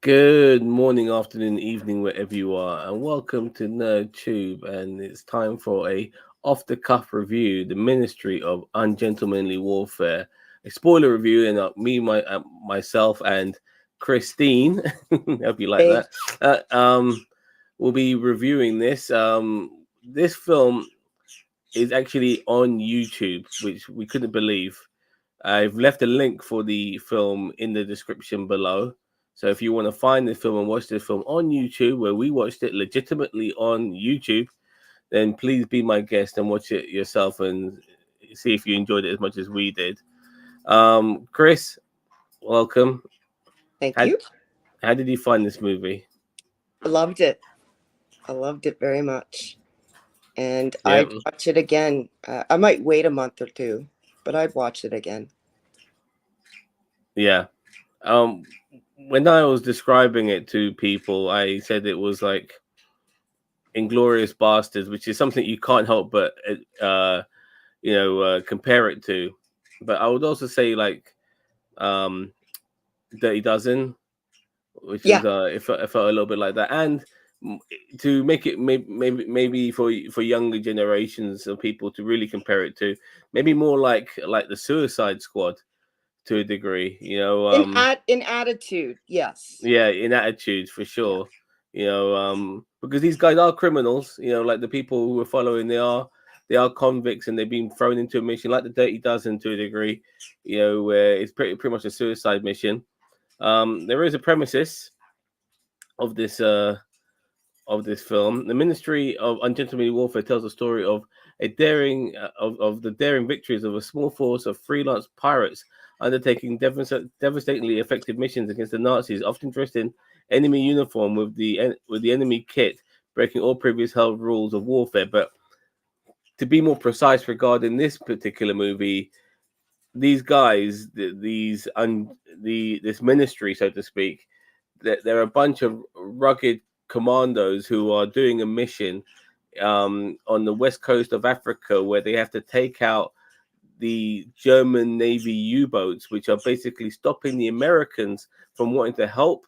Good morning, afternoon, evening, wherever you are, and welcome to NerdTube. And it's time for a off-the-cuff review: the Ministry of Ungentlemanly Warfare, a spoiler review, and myself and Christine, hope you like Hey, that. We'll be reviewing this. This film is actually on YouTube, which we couldn't believe. I've left a link for the film in the description below. So if you want to find the film and watch the film on YouTube, where we watched it legitimately on YouTube, then please be my guest and watch it yourself and see if you enjoyed it as much as we did. Chris, welcome. thank How, you. how did you find this movie? I loved it. I loved it very much. And Yeah, I'd watch it again. I might wait a month or two, but I'd watch it again. yeah. Um, when I was describing it to people, I said it was like Inglorious Bastards, which is something you can't help but compare it to. But I would also say like um, Dirty Dozen, which Yeah, was it felt a little bit like that, and mm, to make it maybe for younger generations of people to really compare it to, maybe more like the Suicide Squad to a degree, in attitude, yes. yeah, in attitude for Yeah. sure, because these guys are criminals, like the people who are following, they are convicts and they've been thrown into a mission like the Dirty Dozen to a degree, where it's pretty much a suicide mission. There is a premises of this film. The Ministry of Ungentlemanly Warfare tells the story of of the daring victories of a small force of freelance pirates undertaking devastatingly effective missions against the Nazis, often dressed in enemy uniform with the enemy kit, breaking all previous held rules of warfare. But to be more precise regarding this particular movie, these guys, this ministry, so to speak, they're a bunch of rugged commandos who are doing a mission on the west coast of Africa, where they have to take out the German Navy U-boats, which are basically stopping the Americans from wanting to help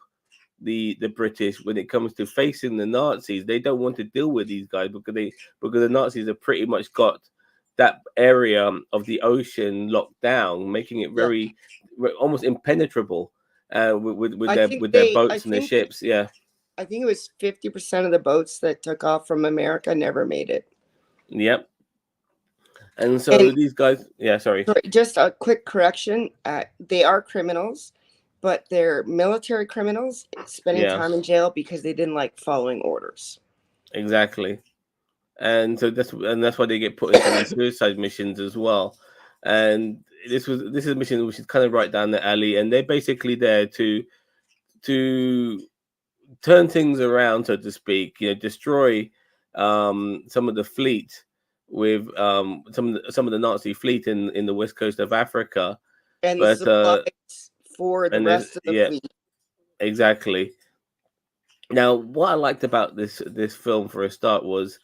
the British when it comes to facing the Nazis. They don't want to deal with these guys because the Nazis have pretty much got that area of the ocean locked down, making it Yeah. very almost impenetrable with I their think with their they I boats and their think ships. Yeah, I think it was 50% of the boats that took off from America never made it. yep. And so And these guys, yeah, sorry, sorry, just a quick correction. They are criminals, but they're military criminals spending yeah, time in jail because they didn't like following orders. exactly. And so that's why they get put into these suicide missions as well. And this is a mission which is kind of right down the alley, and they're basically there to turn things around, so to speak. Destroy some of the fleet with some of the Nazi fleet in the west coast of Africa. And the But supplies for the and there's rest of the yeah, fleet. exactly. Now, what I liked about this film for a start was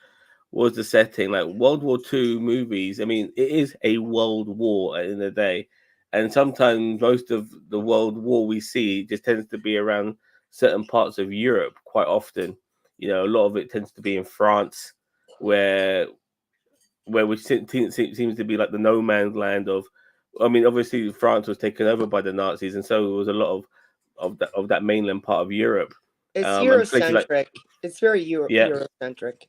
the setting. Like World War II movies, I mean, it is a world war at the end of the day, and sometimes most of the world war we see just tends to be around certain parts of Europe. Quite often, a lot of it tends to be in France, where which seems to be like the no man's land of. I mean, obviously France was taken over by the Nazis, and so it was a lot of that mainland part of Europe, It's and places like, Eurocentric. It's very yeah, Eurocentric.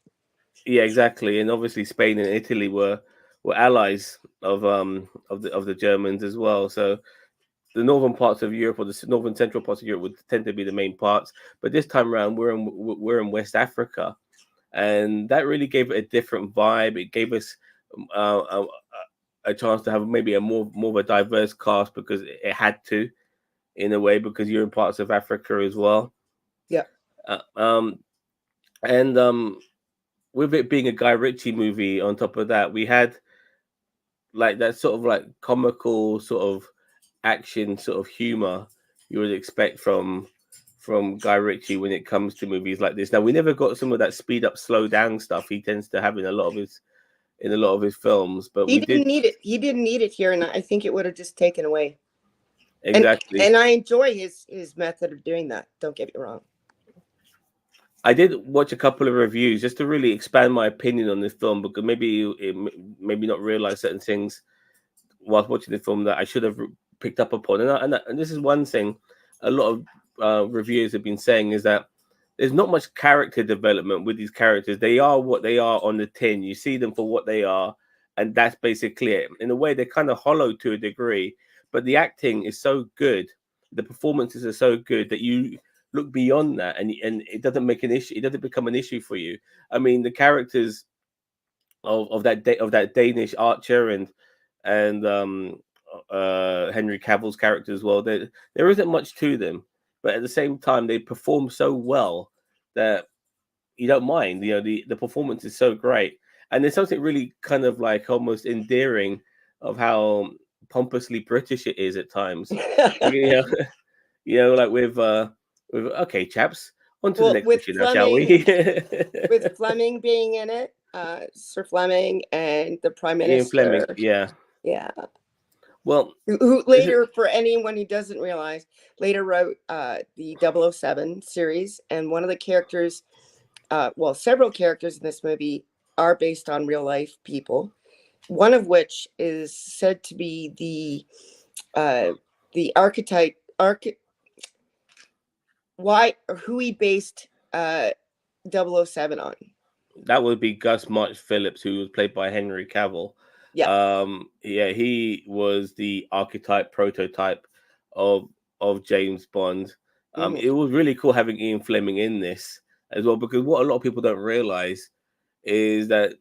yeah, exactly. And obviously Spain and Italy were allies of the Germans as well. So the northern parts of Europe, or the northern central parts of Europe, would tend to be the main parts. But this time around, we're in West Africa, and that really gave it a different vibe. It gave us a chance to have maybe a more of a diverse cast, because it had to, in a way, because you're in parts of Africa as well. Yeah. Uh, um, and with it being a Guy Ritchie movie, on top of that, we had like that sort of like comical sort of action sort of humor you would expect from Guy Ritchie when it comes to movies like this. Now, we never got some of that speed up, slow down stuff he tends to have in a lot of his films, but He we didn't did. need it. He didn't need it here, and I think it would have just taken away. and exactly. and I enjoy his method of doing that. Don't get me wrong. I did watch a couple of reviews just to really expand my opinion on this film, because maybe not realize certain things whilst watching the film that I should have picked up upon. And this is one thing a lot of reviewers have been saying, is that there's not much character development with these characters. They are what they are on the tin. You see them for what they are, and that's basically it. In a way, they're kind of hollow to a degree, but the acting is so good, the performances are so good that you look beyond that, and it doesn't make an issue. It doesn't become an issue for you. I mean, the characters of that Danish archer and Henry Cavill's character as well. There isn't much to them, but at the same time, they perform so well that you don't mind. You know, the performance is so great, and there's something really kind of like almost endearing of how pompously British it is at times. You know, like with okay, chaps, on to the Well, next mission now, shall we? with Fleming being in it, Sir Fleming and the Prime Ian Fleming, Minister. yeah. Yeah. Well, Who later, for anyone who doesn't realize, later wrote the 007 series, and one of the characters, several characters in this movie are based on real life people. One of which is said to be the archetype who he based 007 on. that would be Gus March Phillips, who was played by Henry Cavill. Yeah. Yeah, he was the archetype prototype of James Bond. It was really cool having Ian Fleming in this as well, because what a lot of people don't realize is that,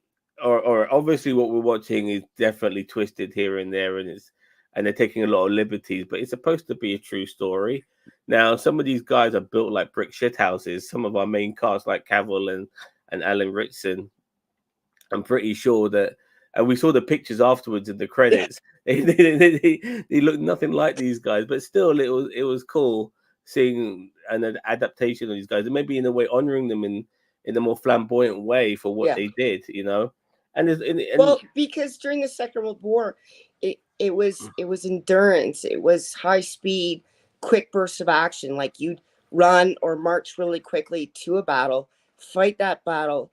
or obviously what we're watching is definitely twisted here and there, and they're taking a lot of liberties, but it's supposed to be a true story. Now, some of these guys are built like brick shithouses. Some of our main cast, like Cavill and Alan Ritchson, I'm pretty sure that, and we saw the pictures afterwards in the credits. They look nothing like these guys, but still, it was cool seeing an adaptation of these guys, and maybe in a way honoring them in a more flamboyant way for what they did, you know. And because during the Second World War, it was endurance. It was high speed, quick bursts of action. Like you'd run or march really quickly to a battle, fight that battle,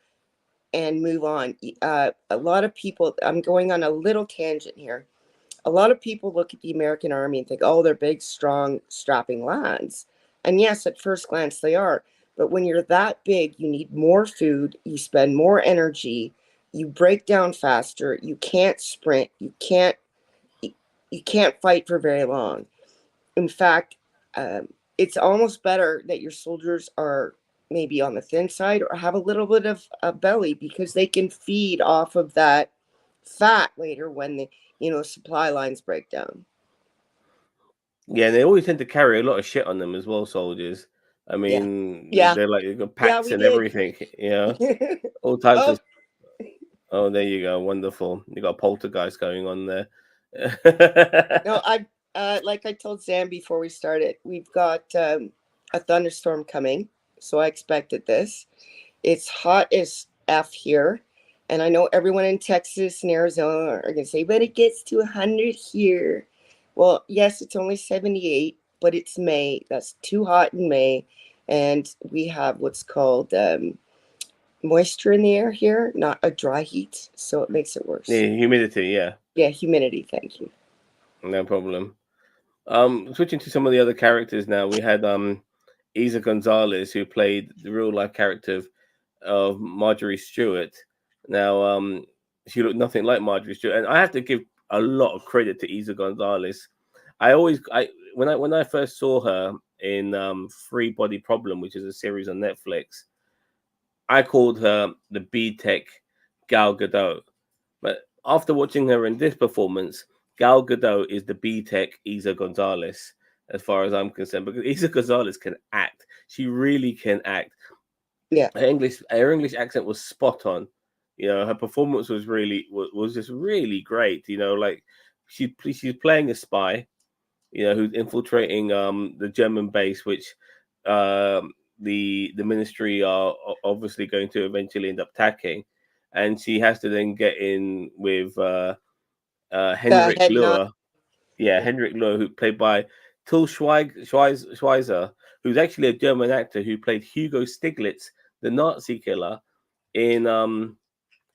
and move on. A lot of people, I'm going on a little tangent here. A lot of people look at the American Army and think, oh, they're big, strong, strapping lads. And yes, at first glance they are. But when you're that big, you need more food, you spend more energy, you break down faster, you can't sprint, you can't fight for very long. In fact, it's almost better that your soldiers are maybe on the thin side or have a little bit of a belly, because they can feed off of that fat later when the supply lines break down. Yeah, they always tend to carry a lot of shit on them as well, soldiers. I mean, they're like, they've got packs and everything, you know, all types of. Oh, there you go, wonderful. You got a poltergeist going on there. No, like I told Sam before we started, we've got a thunderstorm coming, so I expected this. It's hot as F here, and I know everyone in Texas and Arizona are going to say, but it gets to 100 here. Well, yes, it's only 78, but it's May. That's too hot in May, and we have what's called moisture in the air here, not a dry heat, so it makes it worse. Yeah, humidity, yeah. Yeah, humidity, thank you. No problem. Switching to some of the other characters now, we had Isa Gonzalez, who played the real life character of Marjorie Stewart. Now, she looked nothing like Marjorie Stewart, and I have to give a lot of credit to Isa Gonzalez. When I first saw her in Free Body Problem, which is a series on Netflix, I called her the B-Tech Gal Gadot. But after watching her in this performance, Gal Gadot is the B-Tech Isa Gonzalez, as far as I'm concerned, because Isa Gonzalez can act. She really can act. Yeah. Her English accent was spot on. You know, her performance was just really great. You know, like she's playing a spy, you know, who's infiltrating the German base, which the ministry are obviously going to eventually end up attacking, and she has to then get in with Henrik Luer. Yeah, Henrik Luer, who played by Till Schweizer, who's actually a German actor who played Hugo Stiglitz, the Nazi killer, in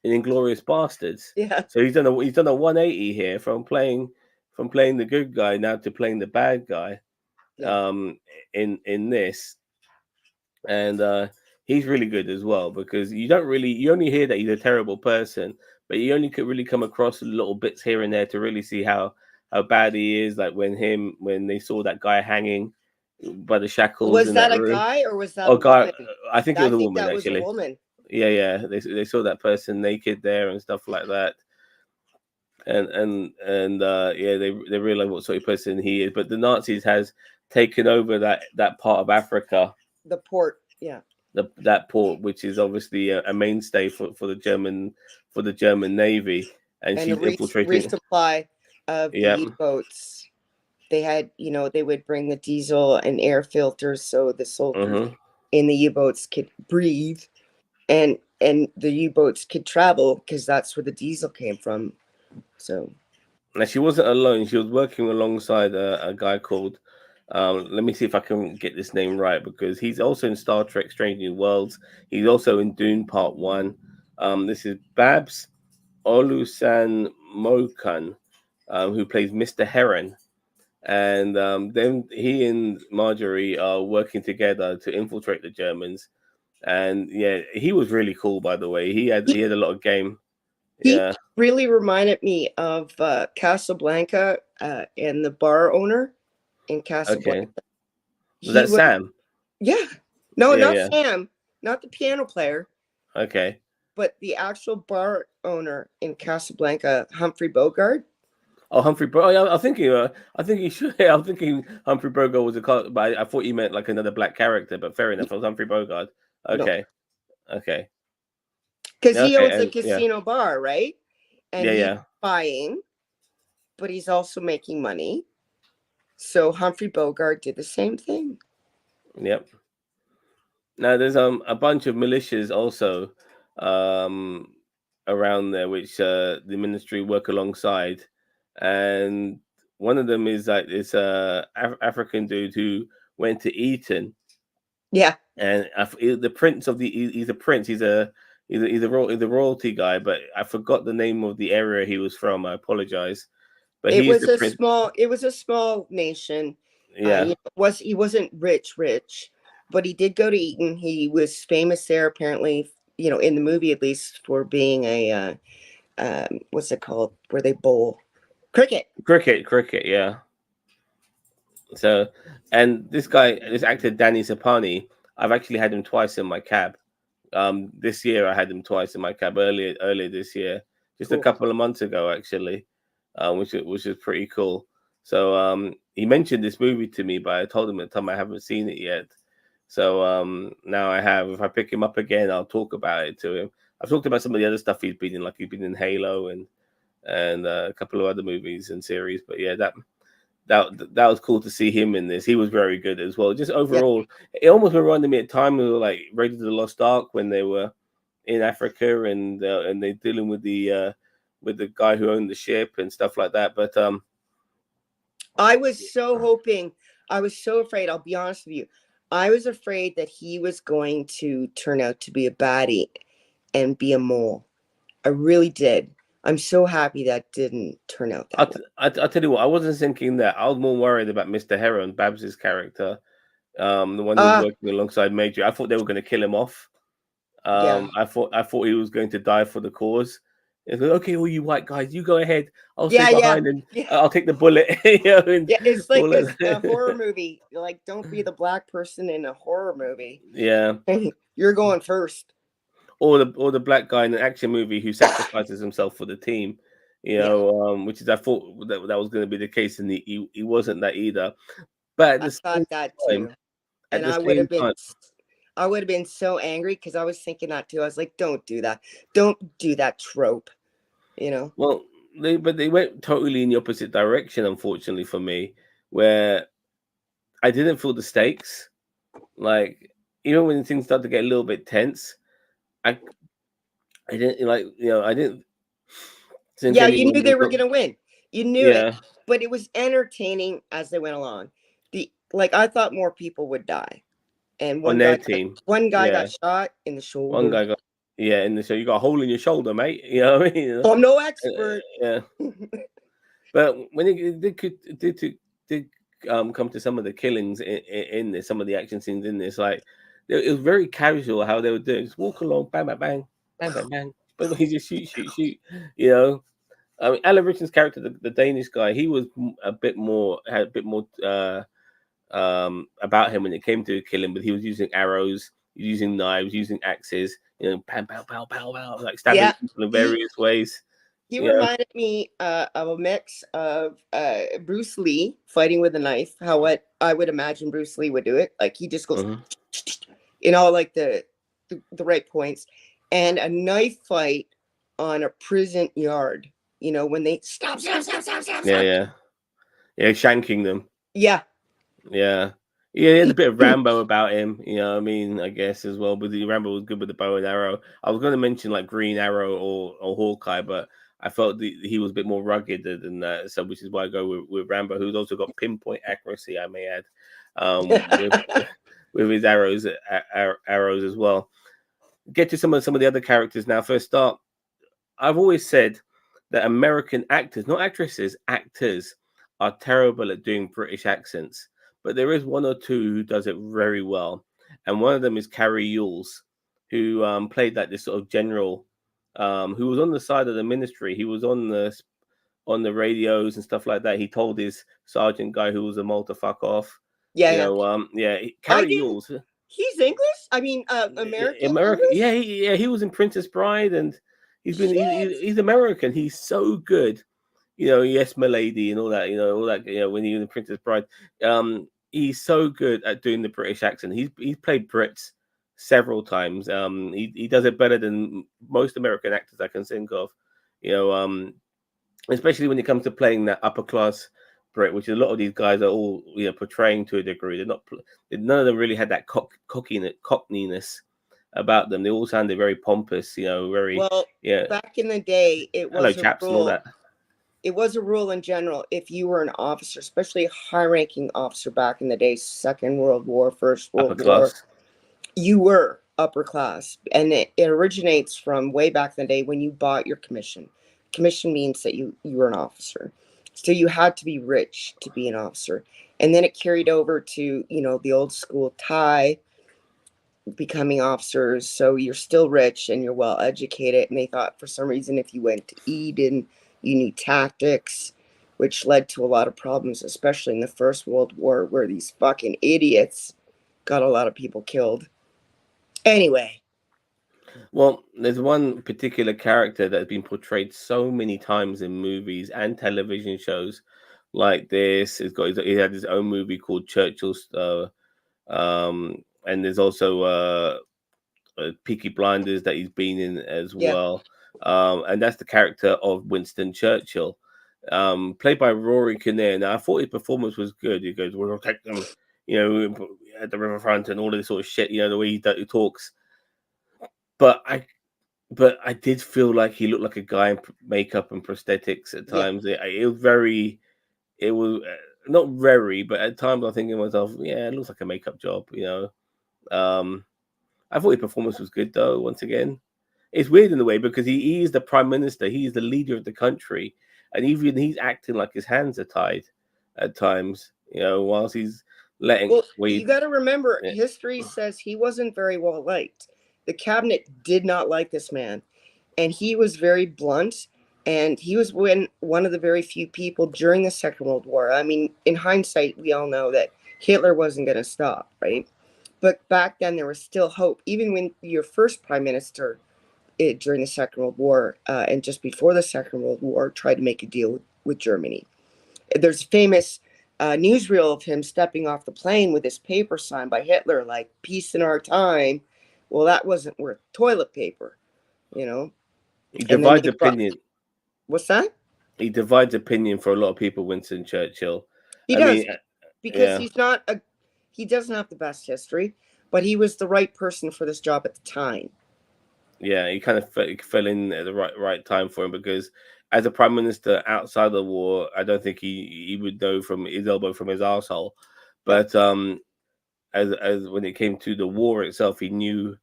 Inglorious Bastards. Yeah. So he's done a 180 here from playing the good guy now to playing the bad guy. Yeah. In this, and he's really good as well, because you only hear that he's a terrible person, but you only could really come across little bits here and there to really see how bad he is. Like when they saw that guy hanging by the shackles Was in that that a room. guy or was that Oh a God, woman? I think it I was a think woman that was a actually. woman. Yeah, they saw that person naked there and stuff like that, and yeah, they realize what sort of person he is. But the Nazis has taken over that part of Africa, The port. Yeah. that port, which is obviously a mainstay for the German Navy, and And the she's infiltrating. resupply of the Yeah. U-boats. They had, they would bring the diesel and air filters so the soldiers Hmm. in the U-boats could breathe, and the U-boats could travel because that's where the diesel came from. So Now she wasn't alone. She was working alongside a guy called. Let me see if I can get this name right, because he's also in Star Trek: Strange New Worlds. He's also in Dune Part One. This is Babs Olusan Mokan, who plays Mr. Heron. And then he and Marjorie are working together to infiltrate the Germans. And yeah, he was really cool, by the way. he, He had a lot of game. he Yeah. really reminded me of Casablanca, and the bar owner in Okay. Casablanca. Was He that was, Sam? yeah, no, Yeah. not Yeah. Sam, not the piano player, Okay. but the actual bar owner in Casablanca, Humphrey Bogart. Oh, Humphrey Bogart. Oh, yeah, I think he should. I'm thinking Humphrey Bogart was but I thought you meant like another black character. But fair enough. It was Humphrey Bogart. No, Okay. Okay. because Yeah. he Okay. owns a And yeah. casino bar, right? And Yeah. he's Yeah. buying, but he's also making money. So Humphrey Bogart did the same thing. Yep. Now there's a bunch of militias also um around there, which the ministry work alongside, and one of them is like this African dude who went to Eton, Yeah, and the prince of he's a prince. He's a royalty guy, but I forgot the name of the area he was from. I apologize, but he's the prince. it was a small nation. Yeah. He wasn't rich, but he did go to Eton. He was famous there, apparently. In the movie at least, for being a what's it called, where they bowl cricket. Cricket. Yeah. So, and this actor Danny Sapani, I've actually had him twice in my cab. This year I had him twice in my cab earlier this year, just a Cool. couple of months ago actually, which is pretty cool. So he mentioned this movie to me, but I told him at the time I haven't seen it yet. So now I have. If I pick him up again, I'll talk about it to him. I've talked about some of the other stuff he's been in, like he's been in Halo and a couple of other movies and series. But yeah, that was cool to see him in this. He was very good as well. Just Yeah, overall, it almost reminded me at time of like Raiders of the Lost Ark when they were in Africa and they dealing with the guy who owned the ship and stuff like that. But I was so hoping. I was so afraid. I'll be honest with you. I was afraid that he was going to turn out to be a baddie and be a mole. I really did. I'm so happy that didn't turn out that way. I'll tell you what, I wasn't thinking that. I was more worried about Mr. Heron, Babs's character, the one who's Ah, working alongside Major. I thought they were going to kill him off. yeah, I thought he was going to die for the cause. It's like, okay, all you white guys, you go ahead. I'll stay yeah, behind and yeah. I'll take the bullet. You know, and Yeah, it's like all a horror that. movie. Like, don't be the black person in a horror movie. Yeah, You're going first. or the black guy in an action movie who sacrifices himself for the team. You Yeah, know, which is I thought that was going to be the case, and he wasn't that either. But I thought that time, too. at And the same time, I would have been so angry because I was thinking that too. I was like, don't do that. Don't do that trope, you know? well, they went totally in the opposite direction, unfortunately for me, where I didn't feel the stakes. Like even when things started to get a little bit tense, I I didn't like I didn't think Yeah, you anyone knew they was were going to win. You knew it, yeah but it was entertaining as they went along. like I thought more people would die, and on their team. one guy Yeah, got shot in the one shoulder. guy got in the show. You got a hole in your shoulder, mate. You know what I mean? I'm no expert. Yeah. But when it did come to some of the killings in this, some of the action scenes in this, like it was very casual how they would do it. Just walk along, bang, bang, bang, bang, bang, bang. But he just shoot, shoot, shoot. You know, I mean, Alan Ritchie's character, the Danish guy, he was had a bit more about him when it came to killing. But he was using arrows, using knives, using axes. You know, pow, pow, pow, pow, pow, like stabbing people in various ways. He reminded me of a mix of Bruce Lee fighting with a knife, what I would imagine Bruce Lee would do it. Like he just goes, like the right points, and a knife fight on a prison yard. You know, when they stop. Yeah, shanking them. Yeah. He had a bit of Rambo about him, you know what I mean, I guess, as well. But the Rambo was good with the bow and arrow. I was going to mention like Green Arrow or Hawkeye, but I felt he was a bit more rugged than that, so which is why I go with Rambo, who's also got pinpoint accuracy, I may add, with his arrows as well. Get to some of the other characters now. First start, I've always said that American actors, not actresses, actors are terrible at doing British accents. But there is one or two who does it very well. And one of them is Carrie Yules, who played like this sort of general who was on the side of the ministry. He was on the radios and stuff like that. He told his sergeant guy who was a Malta fuck off. Yeah, Carrie Yules. He's English? I mean, American? American. Yeah, he was in Princess Bride, and he's American. He's so good. You know, yes, Milady and all that, when he was in Princess Bride. He's so good at doing the British accent. He's played Brits several times. He does it better than most American actors I can think of. Especially when it comes to playing that upper class Brit, which a lot of these guys are all portraying to a degree. They're not. None of them really had that cockneyness about them. They all sounded very pompous. Very Back in the day, it was hello chaps and all that. It was a rule in general, if you were an officer, especially a high-ranking officer back in the day, Second World War, First World War, you were upper class. And it originates from way back in the day when you bought your commission. Commission means that you were an officer. So you had to be rich to be an officer. And then it carried over to, the old school tie, becoming officers. So you're still rich and you're well educated. And they thought for some reason if you went to Eden, you knew tactics, which led to a lot of problems, especially in the First World War, where these fucking idiots got a lot of people killed. Anyway. Well, there's one particular character that has been portrayed so many times in movies and television shows like this. He had his own movie called Churchill's, and there's also Peaky Blinders that he's been in as well. And that's the character of Winston Churchill, played by Rory Kinnear. Now, I thought his performance was good. He goes, "We'll take them," at the riverfront and all of this sort of shit. The way he talks. But I did feel like he looked like a guy in makeup and prosthetics at times. It was not very, but at times I'm thinking to myself, yeah, it looks like a makeup job. I thought his performance was good though. Once again, it's weird in a way because he is the prime minister, he is the leader of the country, and even he's acting like his hands are tied at times. Whilst he's letting. Well, you got to remember, history says he wasn't very well liked. The cabinet did not like this man, and he was very blunt. And he was one of the very few people during the Second World War. I mean, in hindsight, we all know that Hitler wasn't going to stop, right? But back then, there was still hope. Even when your first prime minister during the Second World War and just before the Second World War tried to make a deal with Germany. There's a famous newsreel of him stepping off the plane with his paper signed by Hitler, like, peace in our time. Well, that wasn't worth toilet paper, He divides opinion. What's that? He divides opinion for a lot of people, Winston Churchill. He does, because he doesn't have the best history, but he was the right person for this job at the time. Yeah, he kind of fell in at the right time for him, because as a prime minister outside the war, I don't think he would know from his elbow from his arsehole. But as when it came to the war itself, he knew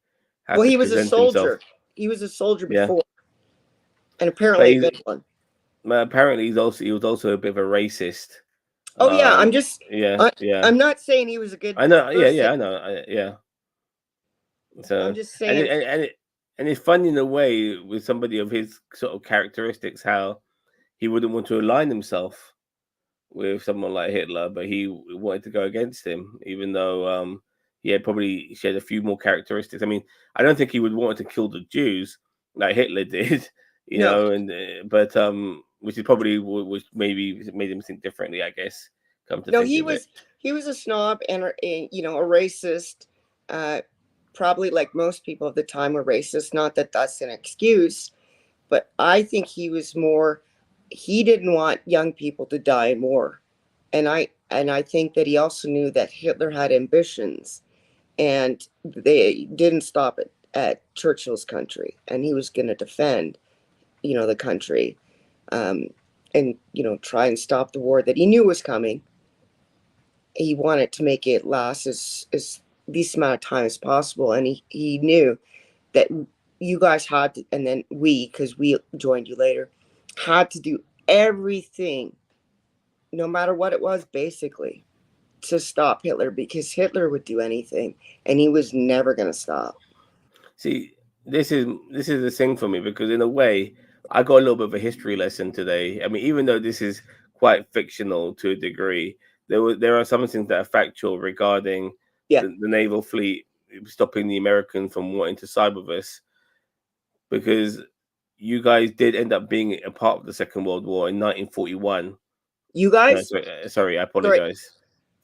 how Well, to he was a present himself. soldier. He was a soldier Yeah, before, and but apparently a good one. apparently he was also a bit of a racist. Oh yeah, Yeah, I, yeah. I'm not saying he was a good I know. Yeah, person. yeah. I know. Yeah. I'm So just and saying, it, and it's funny in a way with somebody of his sort of characteristics how he wouldn't want to align himself with someone like Hitler, but he wanted to go against him, even though he had probably shared a few more characteristics. I mean, I don't think he would want to kill the Jews like Hitler did, no, and but which is probably which maybe made him think differently, I guess. Come to no, think of it, he was a snob and a racist. Uh, Probably like most people of the time were racist. Not that that's an excuse, but I think he was more. He didn't want young people to die in war, and I think that he also knew that Hitler had ambitions, and they didn't stop at Churchill's country, and he was going to defend, the country, um, and try and stop the war that he knew was coming. He wanted to make it last as least amount of time as possible, and he knew that you guys had to, and then we, because we joined you later, had to do everything, no matter what it was, basically, to stop Hitler, because Hitler would do anything, and he was never going to stop. see, this is the thing for me because in a way, I got a little bit of a history lesson today. I mean, even though this is quite fictional to a degree, there are some things that are factual regarding Yeah, the naval fleet stopping the Americans from wanting to side with us because you guys did end up being a part of the Second World War in 1941. you No, guys, sorry, I sorry, apologize.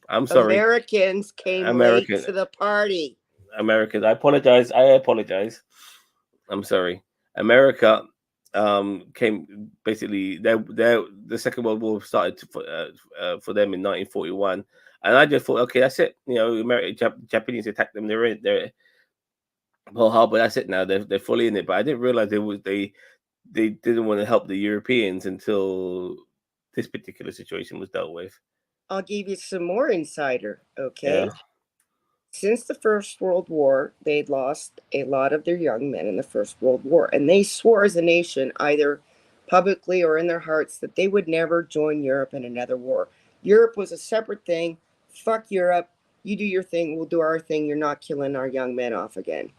I'm sorry, Americans came late American to the party. Americans. I apologize. I apologize. I'm sorry. America came basically the Second World War started for them in 1941, and I just thought, okay, that's it. Japanese attacked them. They're Pearl Harbor. That's it now. They're fully in it. But I didn't realize they didn't want to help the Europeans until this particular situation was dealt with. I'll give you some more insider, okay? Yeah. Since the First World War, they'd lost a lot of their young men in the First World War, and they swore as a nation, either publicly or in their hearts, that they would never join Europe in another war. Europe was a separate thing. Fuck Europe. You do your thing, we'll do our thing. You're not killing our young men off again.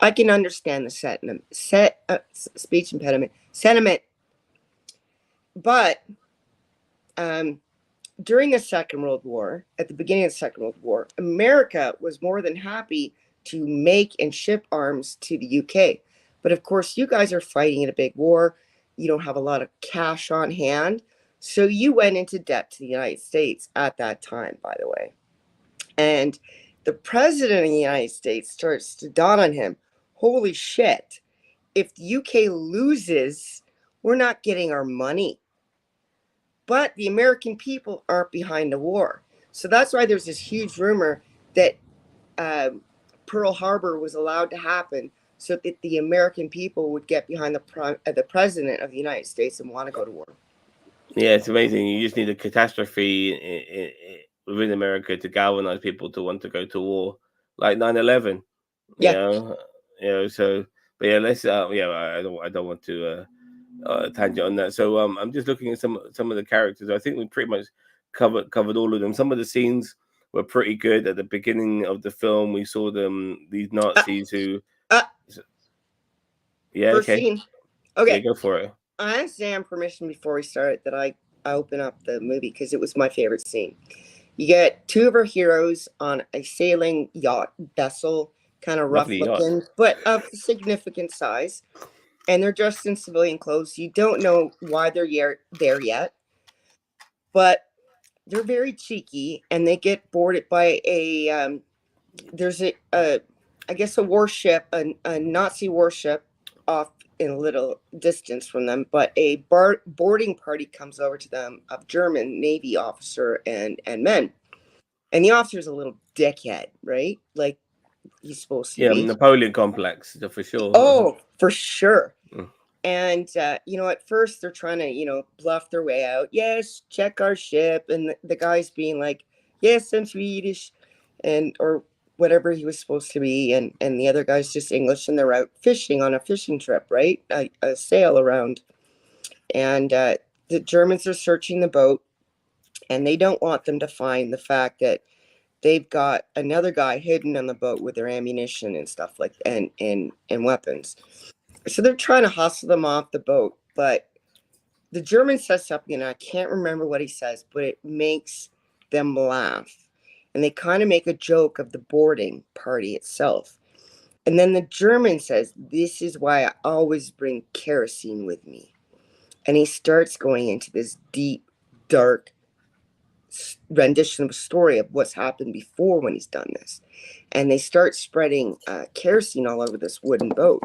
I can understand the speech impediment sentiment, but um, during the Second World War, at the beginning of the Second World War, America was more than happy to make and ship arms to the UK. But of course, you guys are fighting in a big war. You don't have a lot of cash on hand. So you went into debt to the United States at that time, by the way. And the president of the United States starts to dawn on him, holy shit, if the UK loses, we're not getting our money. But the American people aren't behind the war. So that's why there's this huge rumor that Pearl Harbor was allowed to happen so that the American people would get behind the president of the United States and want to go to war. Yeah, it's amazing. You just need a catastrophe within America to galvanize people to want to go to war, like 9/11. You Yeah. know, So, but yeah, let's. Yeah, I don't want to tangent on that. So, I'm just looking at some of the characters. I think we pretty much covered all of them. Some of the scenes were pretty good at the beginning of the film. We saw these Nazis who. Uh, Yeah. First Okay. scene. Yeah. Okay. Go for it. I asked Sam permission before we started that I open up the movie because it was my favorite scene. You get two of our heroes on a sailing yacht vessel, kind of rough Lovely yacht. looking, but of significant size. And they're dressed in civilian clothes. You don't know why they're there yet, but they're very cheeky, and they get boarded by there's I guess a warship, a Nazi warship off in a little distance from them, but a boarding party comes over to them of German Navy officer and men. And the officer's a little dickhead, right? Like he's supposed to Yeah, be. Napoleon complex for sure. Oh, for sure. Mm. And at first they're trying to, bluff their way out. Yes, check our ship. And the guy's being like, yes, I'm Swedish, and or whatever he was supposed to be, and the other guy's just English, and they're out fishing on a fishing trip, right? A sail around, and the Germans are searching the boat, and they don't want them to find the fact that they've got another guy hidden on the boat with their ammunition and stuff like and weapons. So they're trying to hustle them off the boat, but the German says something, and I can't remember what he says, but it makes them laugh. And they kind of make a joke of the boarding party itself. And then the German says, "This is why I always bring kerosene with me." And he starts going into this deep, dark rendition of a story of what's happened before when he's done this. And they start spreading kerosene all over this wooden boat.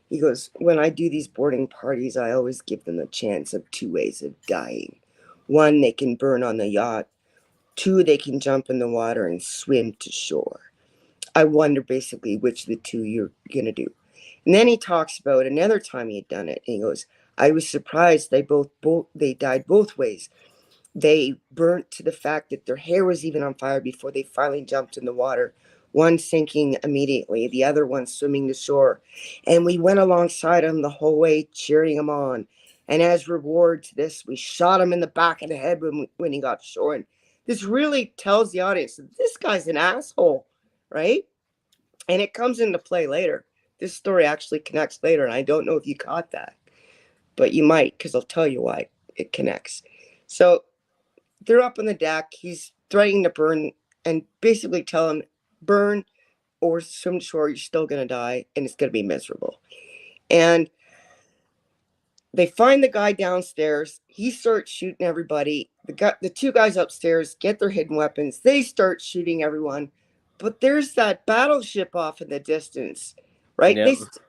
He goes, "When I do these boarding parties, I always give them a chance of two ways of dying. One, they can burn on the yacht. Two, they can jump in the water and swim to shore. I wonder basically which of the two you're going to do." And then he talks about another time he had done it. And he goes, "I was surprised they died both ways. They burnt to the fact that their hair was even on fire before they finally jumped in the water. One sinking immediately, the other one swimming to shore. And we went alongside him the whole way, cheering him on. And as reward to this, we shot him in the back of the head when he got ashore." And this really tells the audience that this guy's an asshole, right? And it comes into play later. This story actually connects later, and I don't know if you caught that, but you might, because I'll tell you why it connects. So they're up on the deck. He's threatening to burn and basically tell him, "Burn or swim to shore, you're still going to die, and it's going to be miserable." And they find the guy downstairs. He starts shooting everybody. The two guys upstairs get their hidden weapons. They start shooting everyone. But there's that battleship off in the distance, right?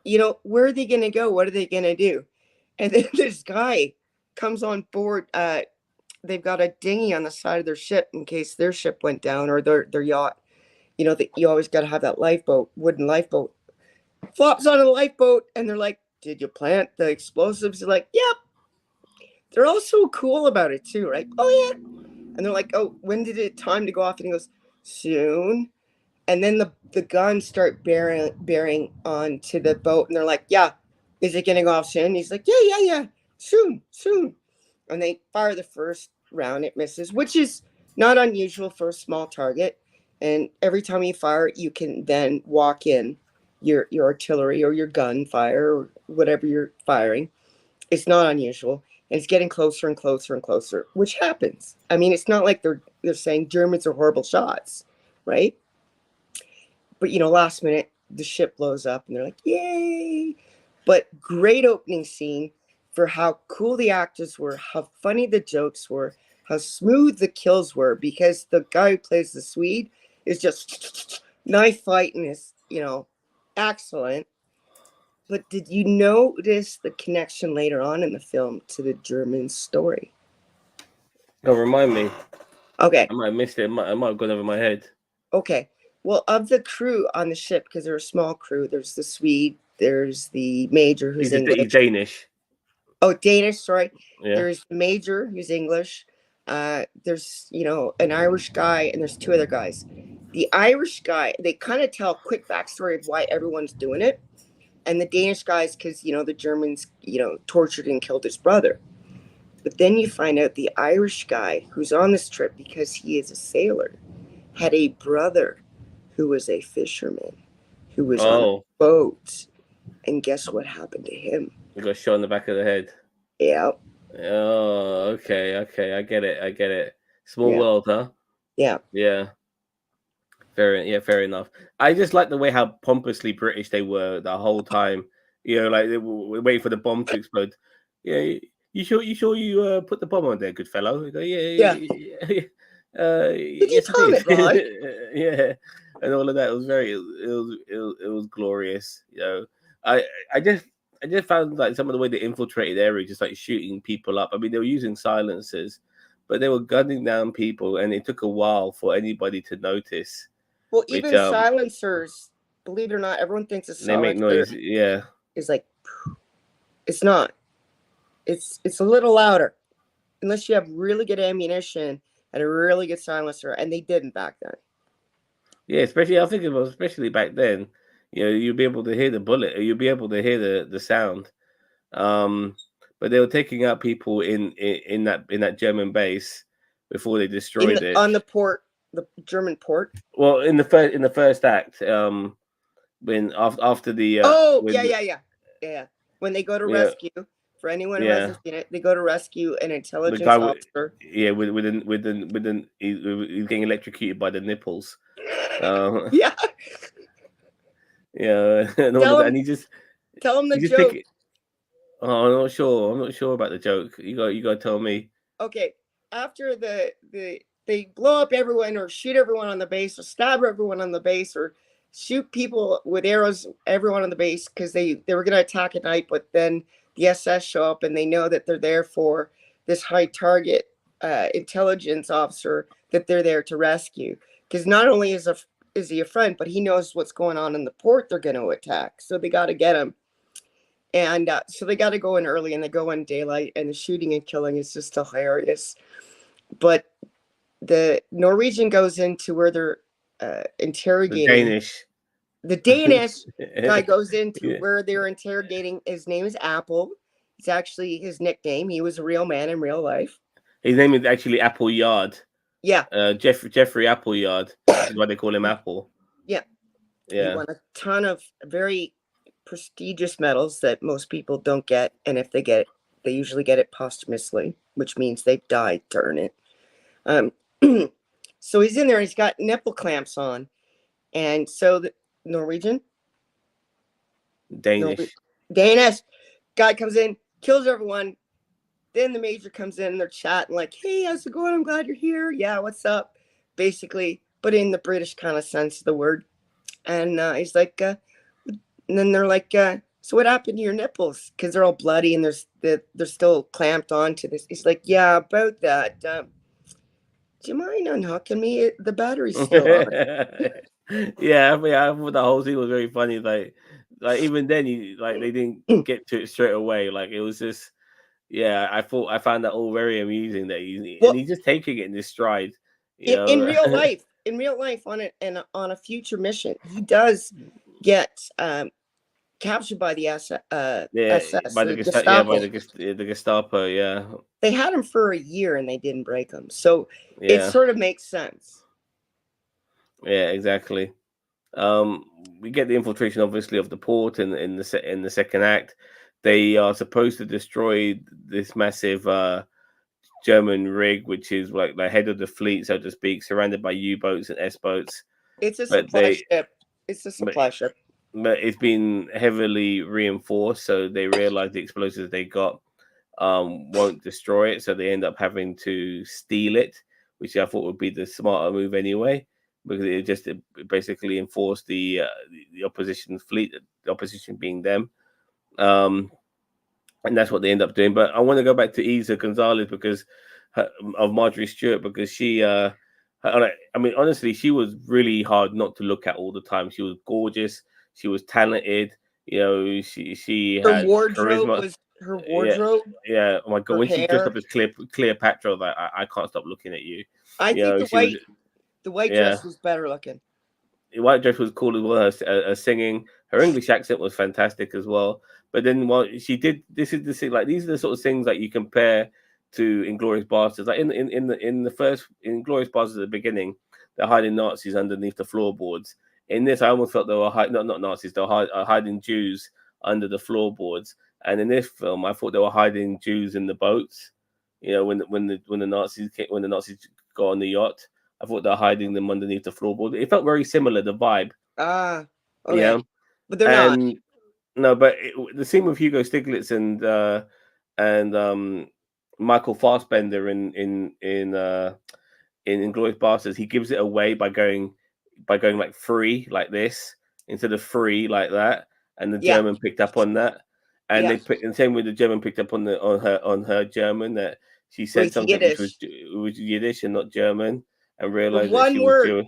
Yeah. Where are they going to go? What are they going to do? And then this guy comes on board. They've got a dinghy on the side of their ship in case their ship went down, or their yacht. You always got to have that lifeboat, wooden lifeboat. Flops on a lifeboat, and they're like, "Did you plant the explosives?" They're like, "Yep." They're all so cool about it too, right? "Oh yeah." And they're like, "Oh, when did it time to go off?" And he goes, "Soon." And then the guns start bearing onto the boat, and they're like, "Yeah, is it getting off soon?" And he's like, "Yeah, yeah, yeah, soon, soon." And they fire the first round. It misses, which is not unusual for a small target. And every time you fire, you can then walk in your artillery or your gun fire or whatever you're firing. It's not unusual. And it's getting closer and closer and closer, which happens. I mean, it's not like they're saying Germans are horrible shots, right? But last minute the ship blows up, and they're like, "Yay!" But great opening scene for how cool the actors were, how funny the jokes were, how smooth the kills were, because the guy who plays the Swede is just knife fighting is, excellent. But did you notice the connection later on in the film to the German story? Don't remind me. Okay. I might have missed it. It might have gone over my head. Okay. Well, of the crew on the ship, because they're a small crew, there's the Swede, there's the major who's He's English. Danish. Oh, Danish, sorry. Yeah. There's the major who's English. There's, an Irish guy, and there's two other guys. The Irish guy, they kind of tell a quick backstory of why everyone's doing it. And the Danish guys, because, the Germans, tortured and killed his brother. But then you find out the Irish guy who's on this trip, because he is a sailor, had a brother who was a fisherman, who was on a boat. And guess what happened to him? He got shot in the back of the head. Yeah. Oh, okay. I get it. Small world, huh? Yeah. Yeah. Fair enough. I just like the way how pompously British they were the whole time. Like they were waiting for the bomb to explode. Yeah, you sure you put the bomb on there, good fellow? Yeah. Did you Yes, time I it, Ron? did. Yeah, and all of that was it was glorious. I just found like some of the way they infiltrated the area, just like shooting people up. I mean, they were using silencers, but they were gunning down people, and it took a while for anybody to notice. Well, even silencers, believe it or not, everyone thinks a they make silencer noise. Yeah, is like, it's not. It's a little louder. Unless you have really good ammunition, had a really good silencer, and they didn't back then. Yeah, especially I think it was especially back then. You'd be able to hear the bullet, or you'd be able to hear the sound. Um, but they were taking out people in that German base before they destroyed it. On the port, the German port. Well, in the first act, when after the Oh, when yeah. When they go to yeah rescue, for anyone who yeah hasn't seen it, they go to rescue an the guy intelligence officer. he's getting electrocuted by the nipples. Um, Yeah, yeah, and all of tell that, him, and tell him the he just pick joke. it. Oh, I'm not sure. I'm not sure about the joke. You got to tell me. Okay, after they blow up everyone or shoot everyone on the base or stab everyone on the base or shoot people with arrows everyone on the base because they were going to attack at night, but then the SS show up and they know that they're there for this high target intelligence officer that they're there to rescue, because not only is he a friend, but he knows what's going on in the port they're going to attack, so they got to get him. And so they got to go in early, and they go in daylight, and the shooting and killing is just hilarious. But the Norwegian goes into where they're The interrogating. Danish. The Danish guy goes into Yeah. where they're interrogating. His name is Apple. It's actually his nickname. He was a real man in real life. His name is actually Appleyard. Yeah. Jeffrey Appleyard, which is why they call him Apple. Yeah. He Yeah. won a ton of very prestigious medals that most people don't get. And if they get it, they usually get it posthumously, which means they've died to earn it. So he's in there. He's got nipple clamps on. And so the Norwegian? Danish. Danish guy comes in, kills everyone. Then the major comes in and they're chatting like, hey, how's it going? I'm glad you're here. Yeah, what's up? Basically, but in the British kind of sense of the word. And he's like, and then they're like, so what happened to your nipples? Because they're all bloody and they're still clamped onto this. He's like, yeah, about that. Do you mind unhooking me? The battery's still on. Yeah, I mean, I thought the whole scene was very funny. Like even then, they didn't get to it straight away. Like it was just, yeah. I found that all very amusing that he's just taking it in his stride. In real life, on a future mission, he does get captured by the SS, by the Gestapo. the Gestapo. Yeah, they had him for a year and they didn't break him, so yeah. It sort of makes sense. Yeah, exactly. We get the infiltration, obviously, of the port in the second act. They are supposed to destroy this massive German rig, which is like the head of the fleet, so to speak, surrounded by U-boats and S-boats. It's a supply ship. It's a supply ship. But it's been heavily reinforced, so they realize the explosives they got won't destroy it, so they end up having to steal it, which I thought would be the smarter move anyway, because it basically enforced the opposition fleet, the opposition being them. And that's what they end up doing. But I want to go back to Isa Gonzalez because of Marjorie Stewart, because she, I mean, honestly, she was really hard not to look at all the time. She was gorgeous. She was talented. She her had wardrobe charisma. was her wardrobe. Yeah. Oh my God, when hair. she dressed up as Cleopatra, I was like, I can't stop looking at you. I think the white dress was better looking. The white dress was cool as well. Her singing, her English accent was fantastic as well. But then what she did, this is the thing. Like these are the sort of things that you compare to Inglourious Basterds. Like in the first Inglourious Basterds at the beginning, they're hiding Nazis underneath the floorboards. In this, I almost felt they were not Nazis. They were hiding Jews under the floorboards. And in this film, I thought they were hiding Jews in the boats. When the Nazis got on the yacht, I thought they were hiding them underneath the floorboard. It felt very similar, the vibe. Okay. Yeah, but they're not. No, but the scene with Hugo Stiglitz and Michael Fassbender in Inglourious Basterds, he gives it away by going like free like this instead of free like that, and the German picked up on that, and they put the same way the German picked up on her German, that she said something which was Yiddish and not German, and realized that she was Jewish.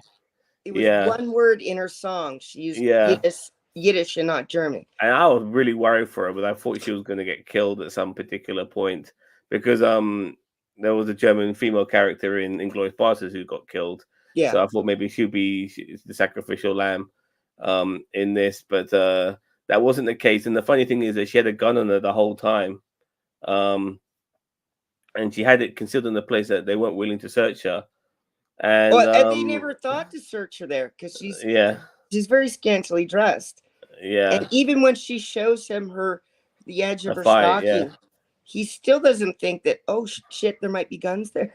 It was one word in her song. She used Yiddish and not German. And I was really worried for her, but I thought she was going to get killed at some particular point because there was a German female character in Inglourious Basterds who got killed. Yeah. So I thought maybe she'd be the sacrificial lamb in this, but that wasn't the case. And the funny thing is that she had a gun on her the whole time, um, and she had it concealed in a place that they weren't willing to search her. And Well, and they never thought to search her there because yeah, she's very scantily dressed. And yeah, even when she shows him the edge of a her fight, yeah. stocking, he still doesn't think that, oh shit, there might be guns there.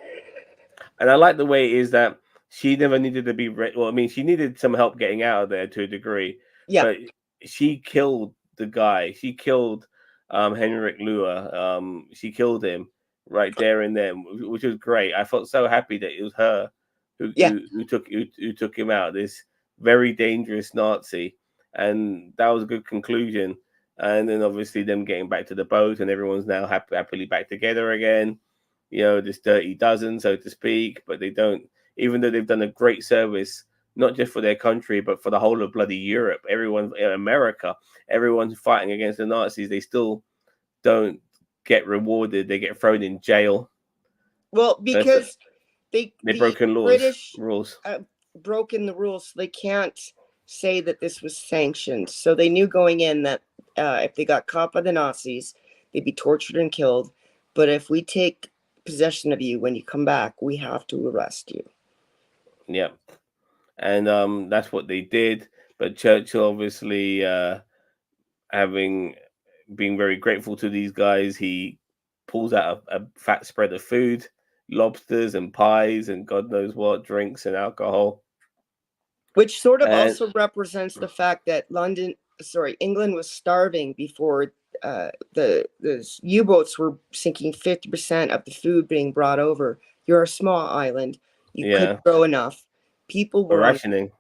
And I like the way it is that she never needed to be. Well, I mean, she needed some help getting out of there to a degree, Yeah. but she killed the guy. She killed Henrik Lua. She killed him right there and then, which was great. I felt so happy that it was her who Yeah. who took him out. This very dangerous Nazi, and that was a good conclusion. And then obviously them getting back to the boat, and everyone's now happily back together again. You know, this dirty dozen, so to speak, but they don't, even though they've done a great service, not just for their country, but for the whole of bloody Europe, everyone in America, everyone's fighting against the Nazis, they still don't get rewarded. They get thrown in jail. Well, because they've the broken British rules. Broken the rules. They can't say that this was sanctioned. So they knew going in that if they got caught by the Nazis, they'd be tortured and killed. But if we take possession of you when you come back, we have to arrest you. Yeah. And that's what they did. But Churchill, obviously, having been very grateful to these guys, he pulls out a fat spread of food, lobsters and pies and God knows what, drinks and alcohol. Which sort of also represents the fact that England was starving before the U-boats were sinking 50% of the food being brought over. You're a small island. You couldn't grow enough. People were rationing.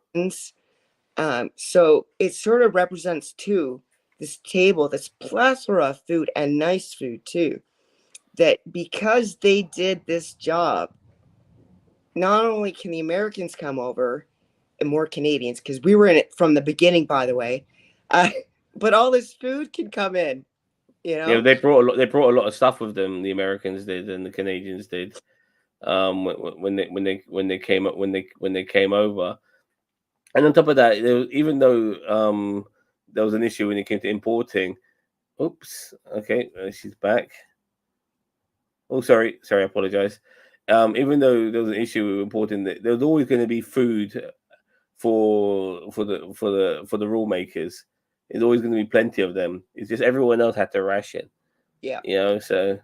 So it sort of represents, too, this table, this plethora of food and nice food, too, that because they did this job, not only can the Americans come over, and more Canadians, because we were in it from the beginning, by the way. But all this food can come in, you know. Yeah, they brought a lot of stuff with them. The Americans did, and the Canadians did. When they came over, and on top of that, even though there was an issue when it came to importing. Oops. Okay, she's back. Oh, sorry, I apologize. Even though there was an issue with importing, there was always going to be food for the rule makers. There's always going to be plenty of them. It's just everyone else had to ration. Yeah. You know, so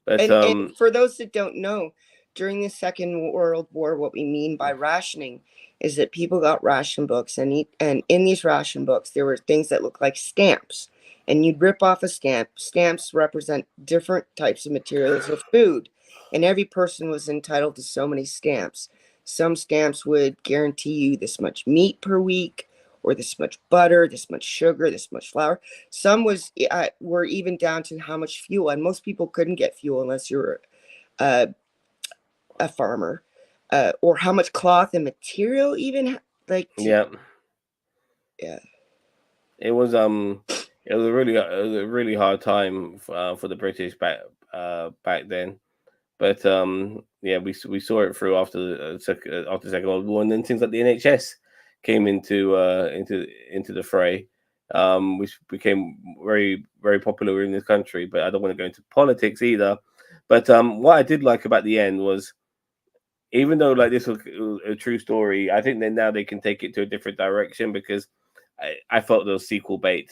but and for those that don't know, during the Second World War, what we mean by rationing is that people got ration books, and in these ration books there were things that looked like stamps, and you'd rip off a stamp. Stamps represent different types of materials of food, and every person was entitled to so many stamps. Some stamps would guarantee you this much meat per week, or this much butter, this much sugar, this much flour. Some were even down to how much fuel, and most people couldn't get fuel unless you were a farmer, or how much cloth and material, even yeah. It was a really hard time for the British back then. But yeah, we saw it through after the Second World War, and then things like the NHS came into the fray, which became very, very popular in this country. But I don't want to go into politics either. But what I did like about the end was, even though like this was a true story, I think that now they can take it to a different direction, because I felt there was sequel bait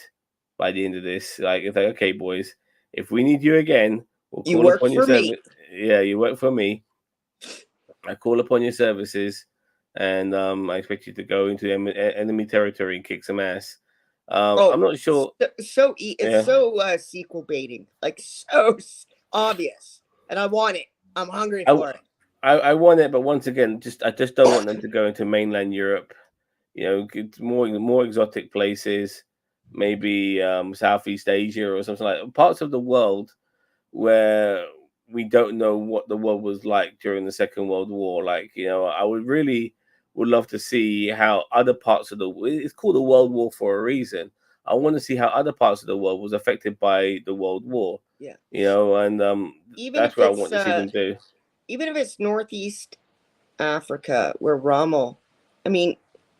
by the end of this. Like, it's like, okay, boys, if we need you again, we'll call upon your service. Yeah, you work for me. I call upon your services, and I expect you to go into enemy territory and kick some ass. I'm not sure. It's so sequel baiting, like so obvious, and I want it. I'm hungry for it. I want it, but once again, I just don't want them to go into mainland Europe. You know, more exotic places, maybe Southeast Asia or something like parts of the world where we don't know what the world was like during the Second World War. Like, you know, I would love to see how other parts of it's called a World War for a reason. I want to see how other parts of the world was affected by the World War. Yeah. And Even that's if what I want it's to see them do. Northeast Africa where Rommel, I mean,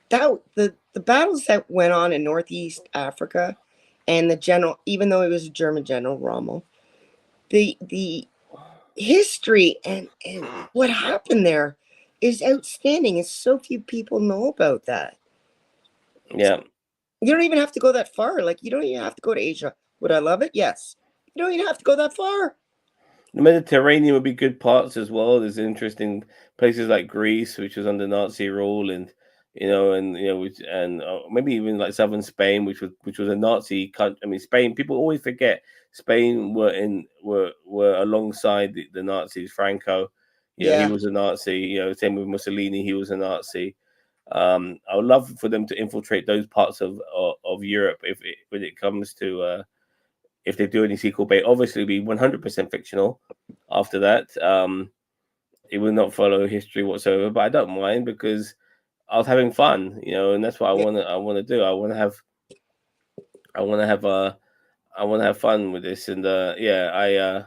that the battles that went on in Northeast Africa, and the general, even though he was a German general, Rommel, the history and what happened there is outstanding. And so few people know about that. Yeah. You don't even have to go that far. Like, you don't even have to go to Asia. Would I love it? Yes. You don't even have to go that far. The Mediterranean would be good parts as well. There's interesting places like Greece, which was under Nazi rule, and which and maybe even like southern Spain, which was a Nazi country. I mean, Spain. People always forget Spain were alongside the Nazis. Franco, he Yeah. was a Nazi. Same with Mussolini, he was a Nazi. I would love for them to infiltrate those parts of Europe when it comes to. If they do any sequel bait, obviously be 100% fictional. After that, it will not follow history whatsoever. But I don't mind because I was having fun, and that's what I Yeah. want to. I want to do. I want to have. I want to have. I want to have fun with this, and yeah,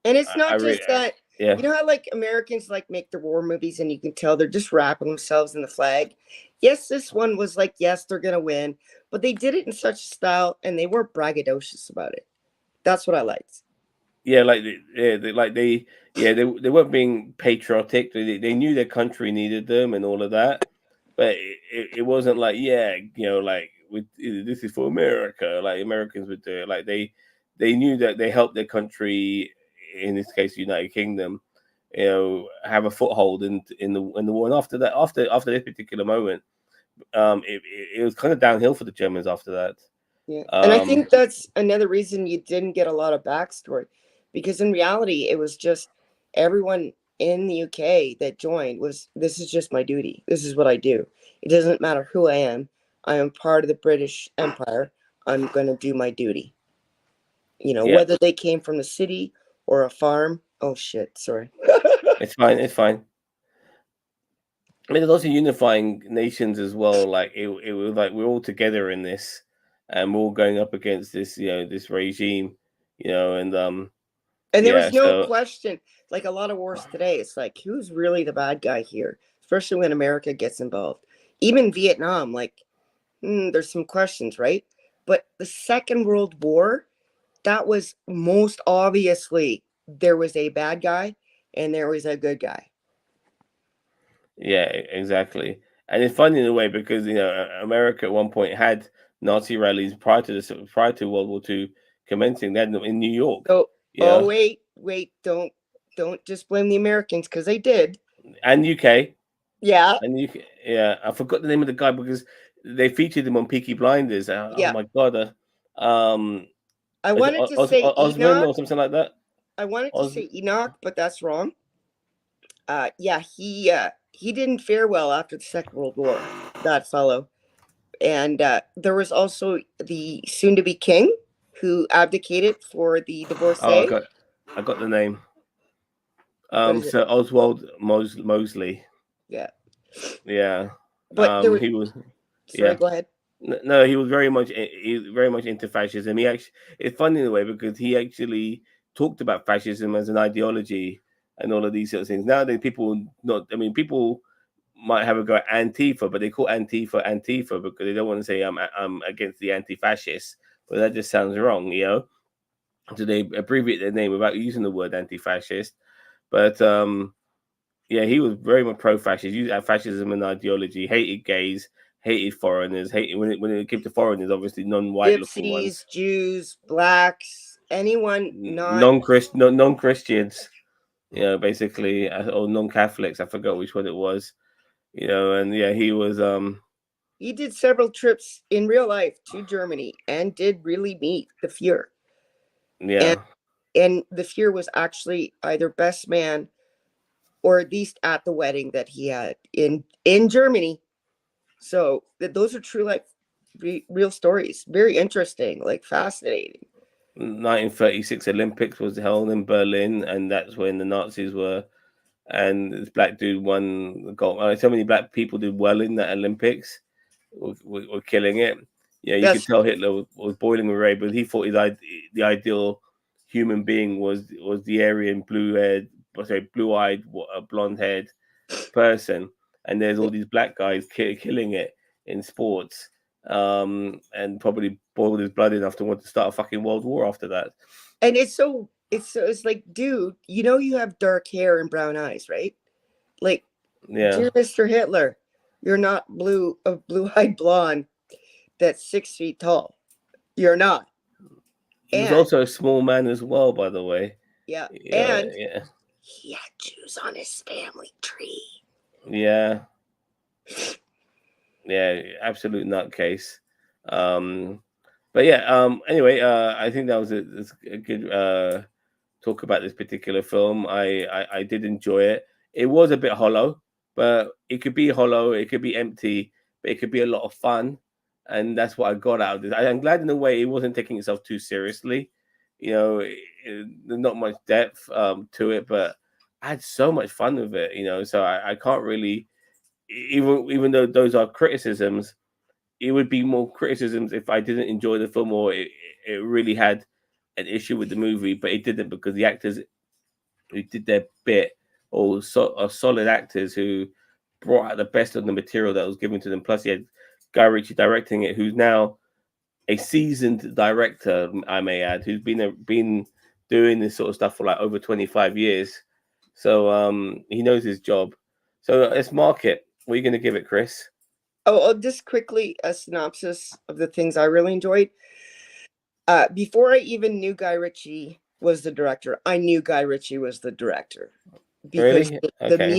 And it's I not really, just that. yeah, You know how like Americans like make their war movies and you can tell they're just wrapping themselves in the flag. Yes, this one was like, yes, they're gonna win, but they did it in such a style and they weren't braggadocious about it. That's what I liked. yeah, they weren't being patriotic. They knew their country needed them and all of that, but it wasn't like, yeah, like this is for America, like Americans would do it. Like they knew that they helped their country, in this case, United Kingdom, have a foothold in the war. And after that, after this particular moment, it was kind of downhill for the Germans after that. Yeah. And I Um, think that's another reason you didn't get a lot of backstory, because in reality, it was just everyone in the UK that joined was, this is just my duty. This is what I do. It doesn't matter who I am. I am part of the British Empire. I'm going to do my duty. yeah, Whether they came from the city or a farm. Oh, shit. Sorry. it's fine. It's fine. I mean, there's also unifying nations as well. Like it was like we're all together in this, and we're all going up against this, this regime, and And there yeah. was no So question, like a lot of wars today, it's like, who's really the bad guy here? Especially when America gets involved. Even Vietnam, like, there's some questions, right? But the Second World War, that was most obviously there was a bad guy and there was a good guy. yeah, exactly. And it's funny in a way because America at one point had Nazi rallies prior to World War II commencing. They had them in New York, So, you oh know, wait, don't just blame the Americans because they did. and UK. Yeah, And yeah, I forgot the name of the guy because they featured him on Peaky Blinders. Oh yeah. my god, I is it wanted to say Osman Enoch. or something like that? I wanted to Os, say Enoch, but that's wrong. Yeah, he didn't fare well after the Second World War. That fellow, and there was also the soon-to-be king who abdicated for the oh, divorcee. I got the name. What is it? Sir Oswald Mosley. Yeah, Yeah. but there was. He was. Sorry, Yeah. go ahead. No, he was very much into fascism. He actually, it's funny in a way because he actually talked about fascism as an ideology and all of these sort of things. Nowadays, people not. I mean, people might have a go at Antifa, but they call Antifa because they don't want to say I'm against the anti-fascists, but that just sounds wrong. So they abbreviate their name without using the word anti-fascist. But yeah, he was very much pro-fascist. Used fascism and ideology. Hated gays. Hated foreigners. Hated when it came to foreigners, obviously non-white looking ones, Gypsies, Jews, blacks, anyone not. non-Christians. Basically, or non-Catholics. I forgot which one it was. And yeah, he was. He did several trips in real life to Germany and did really meet the Fuhrer. And Yeah. and the Fuhrer was actually either best man or at least at the wedding that he had in Germany. So those are true life real stories. Very interesting, like fascinating. 1936 Olympics was held in Berlin, and that's when the Nazis were. And this black dude won the gold. So many black people did well in that Olympics. Were killing it. Yeah, you could That's tell Hitler was boiling with rage, but he thought the ideal human being was the Aryan blue-eyed, blonde-haired person, and there's all these black guys killing it in sports, and probably boiled his blood enough to want to start a fucking world war after that. And it's like, dude, you have dark hair and brown eyes, right? Like, Yeah, dear Mr. Hitler, you're not a blue-eyed blonde that's 6 feet tall. You're not. he was And also a small man as well, by the way. yeah, Yeah, and yeah, he had Jews on his family tree. yeah, yeah. Absolute nutcase. But yeah. Anyway, I think that was a good talk about this particular film. I did enjoy it. It was a bit hollow, but it could be hollow, it could be empty, but it could be a lot of fun, and that's what I got out of this. I'm glad in a way it wasn't taking itself too seriously. There's not much depth to it, but I had so much fun with it. So I can't really, even though those are criticisms, it would be more criticisms if I didn't enjoy the film or it really had an issue with the movie, but it didn't because the actors who did their bit are solid actors who brought out the best of the material that was given to them. Plus, you had Guy Ritchie directing it, who's now a seasoned director, I may add, who's been doing this sort of stuff for like over 25 years. So he knows his job. So let's mark it. What are you going to give it, Chris? Oh, just quickly a synopsis of the things I really enjoyed. Before I even knew Guy Ritchie was the director, I knew Guy Ritchie was the director because Really? the Okay.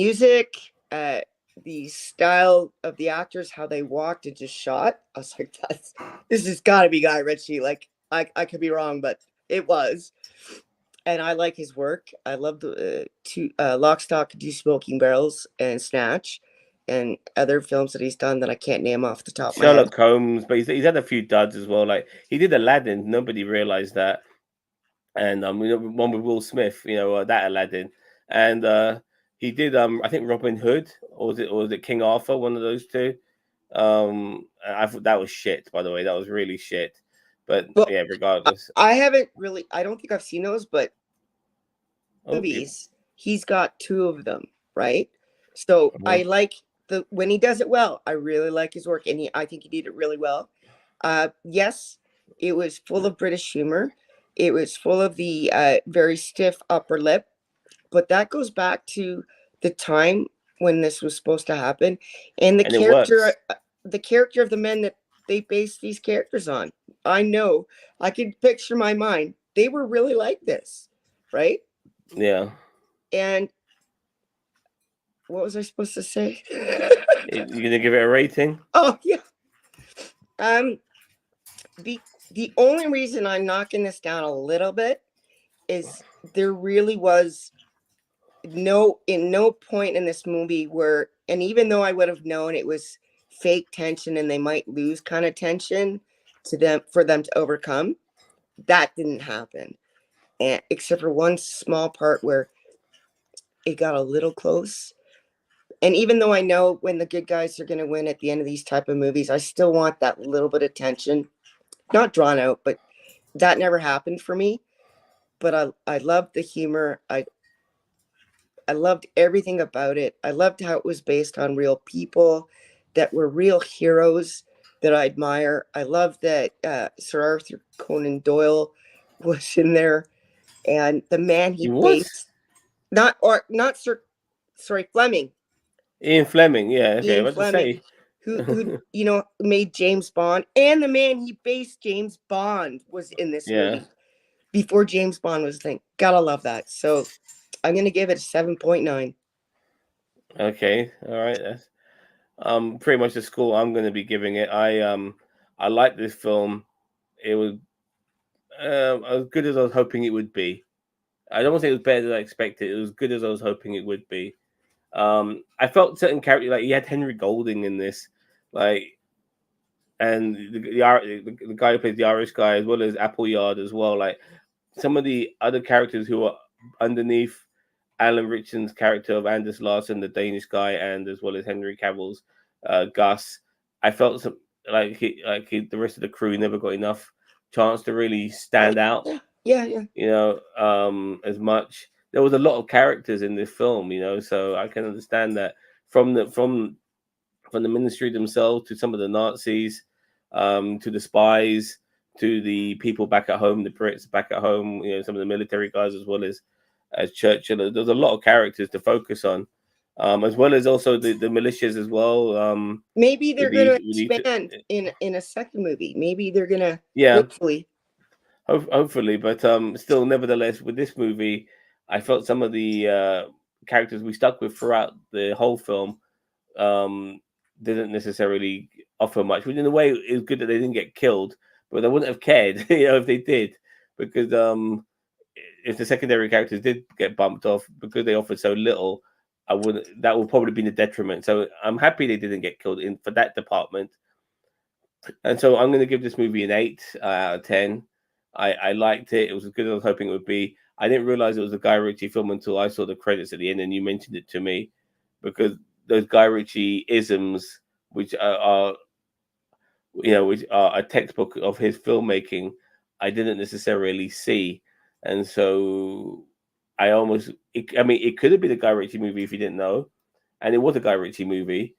music, the style of the actors, how they walked and just shot. I was like, this has got to be Guy Ritchie. Like, I could be wrong, but it was. And I like his work. I love the Lock, Stock, 2 Smoking Barrels and Snatch, and other films that he's done that I can't name off the top of my head. Sherlock Holmes, but he's had a few duds as well. Like he did Aladdin, nobody realized that, and one with Will Smith, that Aladdin, and he did I think Robin Hood, or was it King Arthur, one of those two. I thought that was shit. By the way, that was really shit. But Well, yeah, regardless. I haven't really. I don't think I've seen those, but Oh, movies, he's got 2 of them, right? So I like when he does it well. I really like his work, and I think he did it really well. Yes, it was full of British humor. It was full of the very stiff upper lip, but that goes back to the time when this was supposed to happen, and and it works. the character of the men that they based these characters on. I know, I can picture my mind. They were really like this, right? Yeah. And what was I supposed to say? You're gonna give it a rating? Oh yeah. The only reason I'm knocking this down a little bit is there really was no point in this movie where, and even though I would have known it was fake tension and they might lose kind of tension for them to overcome, that didn't happen. And except for one small part where it got a little close. And even though I know when the good guys are going to win at the end of these type of movies, I still want that little bit of tension, not drawn out, but that never happened for me. But I loved the humor. I loved everything about it. I loved how it was based on real people that were real heroes that I admire. I love that Sir Arthur Conan Doyle was in there, and the man He he was based, not Sir, sorry, Fleming. Ian Fleming. Yeah. Okay. Ian What to Fleming, say? who made James Bond, and the man he based James Bond was in this Yeah. movie before James Bond was a thing. Gotta love that. So I'm gonna give it a 7.9. Okay. All right. That's pretty much the score I'm going to be giving it. I like this film. It was as good as I was hoping it would be. I don't want to say it was better than I expected. It was good as I was hoping it would be. I felt certain characters, like he had Henry Golding in this, like, and the guy who plays the Irish guy, as well as Appleyard as well. Like some of the other characters who are underneath Alan Ritchson's character of Anders Larsen, the Danish guy, and as well as Henry Cavill's Gus. I felt the rest of the crew never got enough chance to really stand out. Yeah, yeah. As much. There was a lot of characters in this film, so I can understand that from the ministry themselves to some of the Nazis, to the spies, to the people back at home, the Brits back at home, some of the military guys as Churchill. There's a lot of characters to focus on, as well as also the militias as well. Maybe they're going to We need to, expand in a second movie. Maybe they're going to, yeah, hopefully. hopefully, but still, nevertheless, with this movie, I felt some of the characters we stuck with throughout the whole film um, didn't necessarily offer much. Which in a way, it was good that they didn't get killed, but I wouldn't have cared, if they did, because if the secondary characters did get bumped off because they offered so little, I wouldn't. That would probably be the detriment. So I'm happy they didn't get killed in for that department. And so I'm going to give this movie an 8 out of 10. I liked it. It was as good as I was hoping it would be. I didn't realize it was a Guy Ritchie film until I saw the credits at the end and you mentioned it to me, because those Guy Ritchie isms, which which are a textbook of his filmmaking, I didn't necessarily see, and so it could have been a Guy Ritchie movie if you didn't know, and it was a Guy Ritchie movie,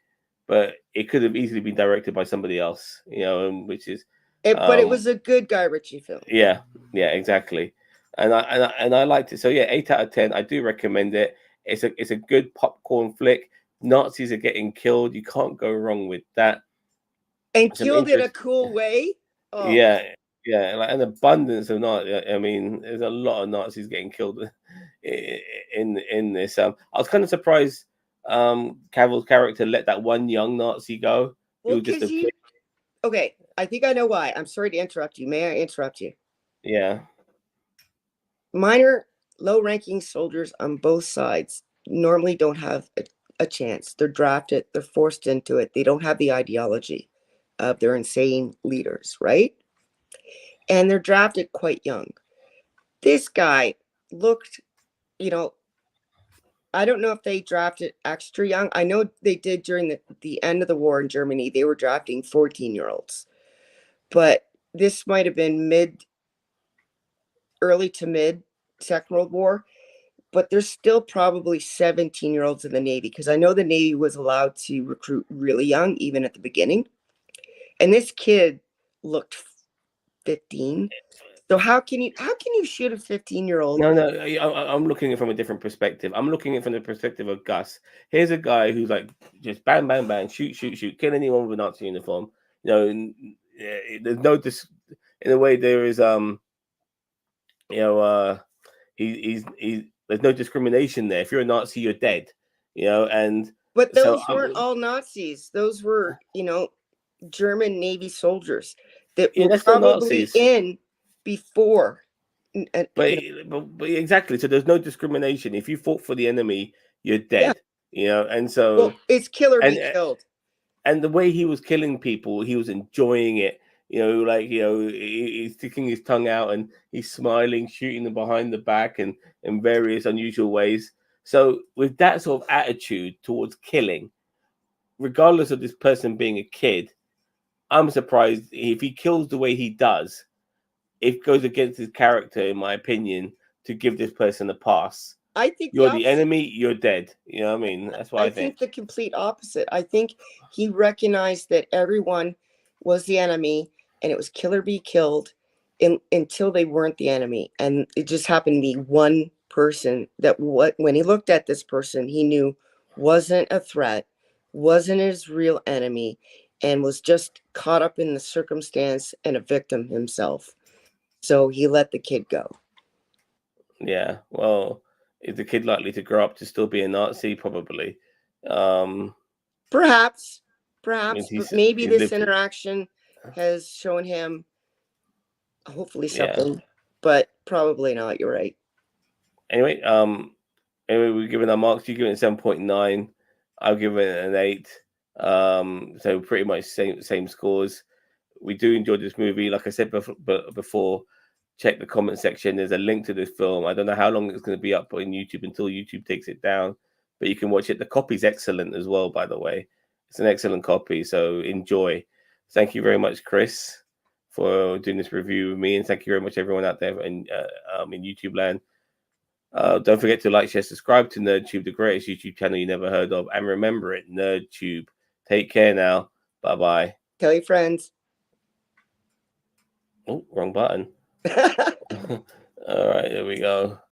but it could have easily been directed by somebody else, which is, But it was a good Guy Ritchie film. yeah, exactly, and I liked it. So yeah, 8 out of 10. I do recommend it. It's a good popcorn flick. Nazis are getting killed. You can't go wrong with that. And killed in a cool way. Oh. Yeah, like an abundance of Nazis. I mean, there's a lot of Nazis getting killed in this. I was kind of surprised Cavill's character let that one young Nazi go. Well, because okay, I think I know why. I'm sorry to interrupt you. May I interrupt you? Yeah. Minor, low-ranking soldiers on both sides normally don't have a chance. They're drafted. They're forced into it. They don't have the ideology of their insane leaders, right? And they're drafted quite young. This guy looked, I don't know if they drafted extra young. I know they did during the end of the war in Germany. They were drafting 14-year-olds. But this might have been early to mid Second World War. But there's still probably 17-year-olds in the Navy, because I know the Navy was allowed to recruit really young, even at the beginning. And this kid looked 15. So how can you shoot a 15-year-old? No, I'm looking at it from a different perspective. I'm looking at it from the perspective of Gus. Here's a guy who's like just bang, bang, bang, shoot, shoot, shoot, kill anyone with a Nazi uniform. There's no in a way there is he's there's no discrimination there. If you're a Nazi, you're dead. But those weren't all Nazis. Those were German Navy soldiers that were probably in before. But exactly. So there's no discrimination. If you fought for the enemy, you're dead. Yeah. And so it's kill or be killed. And the way he was killing people, he was enjoying it. He's sticking his tongue out and he's smiling, shooting them behind the back and in various unusual ways. So with that sort of attitude towards killing, regardless of this person being a kid, I'm surprised if he kills the way he does. It goes against his character, in my opinion, to give this person a pass. I think you're the enemy, you're dead. You know what I mean? That's what I think. The complete opposite. I think he recognized that everyone was the enemy and it was kill or be killed until they weren't the enemy. And it just happened to be one person that when he looked at this person, he knew wasn't a threat, wasn't his real enemy, and was just caught up in the circumstance and a victim himself. So he let the kid go. Yeah, well, is the kid likely to grow up to still be a Nazi? Probably. Perhaps, but maybe this interaction has shown him hopefully something, but probably not. You're right. Anyway, we're giving our marks. You give it 7.9. I'll give it an 8. So pretty much same scores. We do enjoy this movie. Like I said before, check the comment section. There's a link to this film. I don't know how long it's going to be up on YouTube until YouTube takes it down, but you can watch it. The copy's excellent as well, by the way. It's an excellent copy, so enjoy. Thank you very much, Chris, for doing this review with me, and thank you very much everyone out there in YouTube land. Don't forget to like, share, subscribe to NerdTube, the greatest YouTube channel you never heard of, and remember it, NerdTube. Take care now. Bye bye. Tell your friends. Oh, wrong button. All right, there we go.